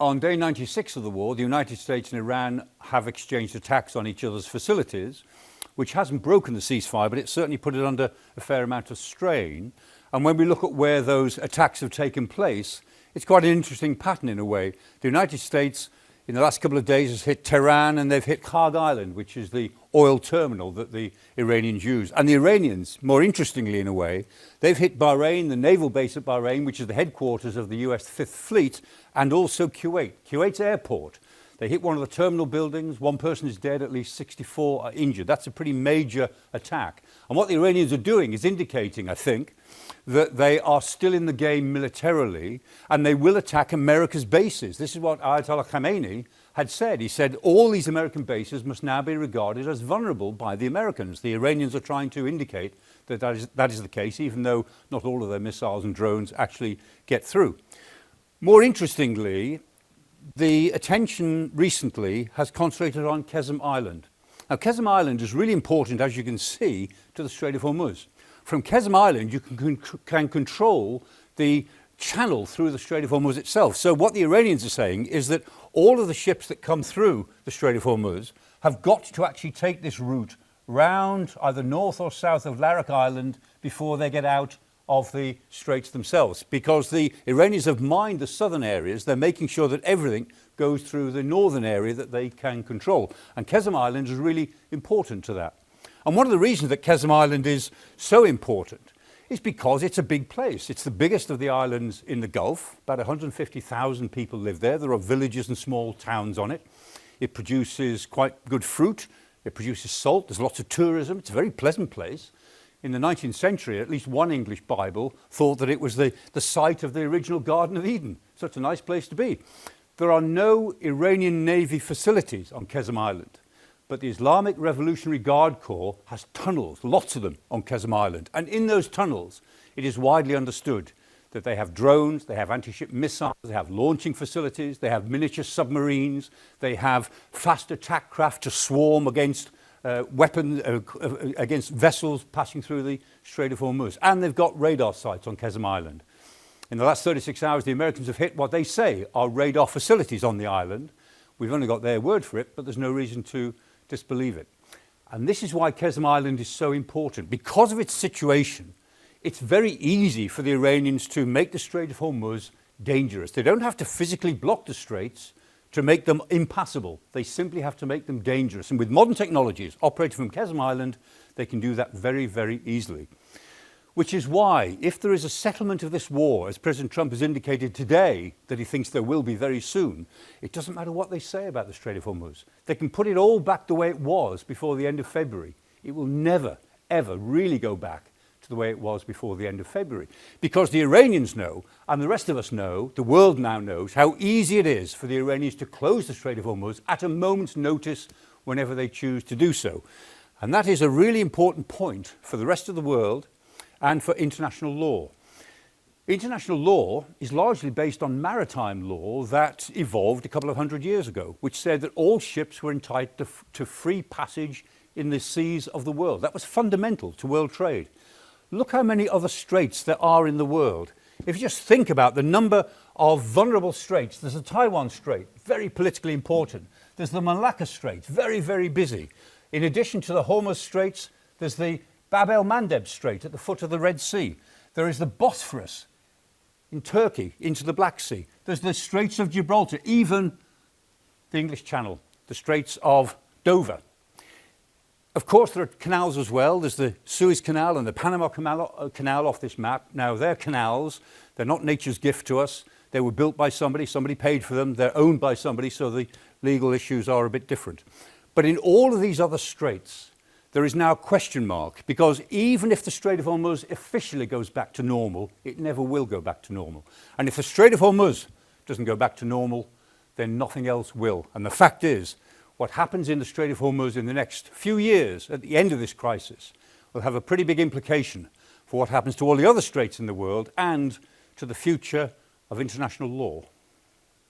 On day 96 of the war, the United States and Iran have exchanged attacks on each other's facilities, which hasn't broken the ceasefire, but it certainly put it under a fair amount of strain. And when we look at where those attacks have taken place, it's quite an interesting pattern in a way. The United States, in the last couple of days, has hit Tehran, and they've hit Qeshm Island, which is the oil terminal that the Iranians use. And the Iranians, more interestingly in a way, they've hit Bahrain, the naval base at Bahrain, which is the headquarters of the US Fifth Fleet, and also Kuwait's airport. They hit one of the terminal buildings, one person is dead, at least 64 are injured. That's a pretty major attack. And what the Iranians are doing is indicating, I think, that they are still in the game militarily, and they will attack America's bases. This is what Ayatollah Khamenei had said. He said all these American bases must now be regarded as vulnerable by the Americans. The Iranians are trying to indicate that that is the case, even though not all of their missiles and drones actually get through. More interestingly, the attention recently has concentrated on Qeshm Island. Now, Qeshm Island is really important, as you can see, to the Strait of Hormuz. From Qeshm Island, you can control the channel through the Strait of Hormuz itself. So what the Iranians are saying is that all of the ships that come through the Strait of Hormuz have got to actually take this route round either north or south of Larak Island before they get out of the straits themselves, because the Iranians have mined the southern areas. They're making sure that everything goes through the northern area that they can control. And Qeshm Island is really important to that. And one of the reasons that Qeshm Island is so important is because it's a big place. It's the biggest of the islands in the Gulf. About 150,000 people live there. There are villages and small towns on it. It produces quite good fruit. It produces salt. There's lots of tourism. It's a very pleasant place. In the 19th century, at least one English Bible thought that it was the site of the original Garden of Eden. Such a nice place to be. There are no Iranian Navy facilities on Qeshm Island, but the Islamic Revolutionary Guard Corps has tunnels, lots of them, on Qeshm Island. And in those tunnels, it is widely understood that they have drones, they have anti-ship missiles, they have launching facilities, they have miniature submarines, they have fast attack craft to swarm against against vessels passing through the Strait of Hormuz. And they've got radar sites on Qeshm Island. In the last 36 hours, the Americans have hit what they say are radar facilities on the island. We've only got their word for it, but there's no reason to disbelieve it. And this is why Qeshm Island is so important. Because of its situation, it's very easy for the Iranians to make the Strait of Hormuz dangerous. They don't have to physically block the straits to make them impassable. They simply have to make them dangerous. And with modern technologies operating from Qeshm Island, they can do that very, very easily. Which is why, if there is a settlement of this war, as President Trump has indicated today that he thinks there will be very soon, it doesn't matter what they say about the Strait of Hormuz. They can put it all back the way it was before the end of February. It will never, ever really go back to the way it was before the end of February. Because the Iranians know, and the rest of us know, the world now knows, how easy it is for the Iranians to close the Strait of Hormuz at a moment's notice whenever they choose to do so. And that is a really important point for the rest of the world and for international law. International law is largely based on maritime law that evolved a couple of hundred years ago, which said that all ships were entitled to free passage in the seas of the world. That was fundamental to world trade. Look how many other straits there are in the world. If you just think about the number of vulnerable straits, there's the Taiwan Strait, very politically important. There's the Malacca Strait, very, very busy. In addition to the Hormuz Straits, there's the Bab el-Mandeb Strait at the foot of the Red Sea. There is the Bosphorus in Turkey into the Black Sea. There's the Straits of Gibraltar, even the English Channel, the Straits of Dover. Of course, there are canals as well. There's the Suez Canal and the Panama Canal off this map. Now, they're canals. They're not nature's gift to us. They were built by somebody. Somebody paid for them. They're owned by somebody, so the legal issues are a bit different. But in all of these other straits, there is now a question mark, because even if the Strait of Hormuz officially goes back to normal, it never will go back to normal. And if the Strait of Hormuz doesn't go back to normal, then nothing else will. And the fact is, what happens in the Strait of Hormuz in the next few years at the end of this crisis will have a pretty big implication for what happens to all the other straits in the world and to the future of international law.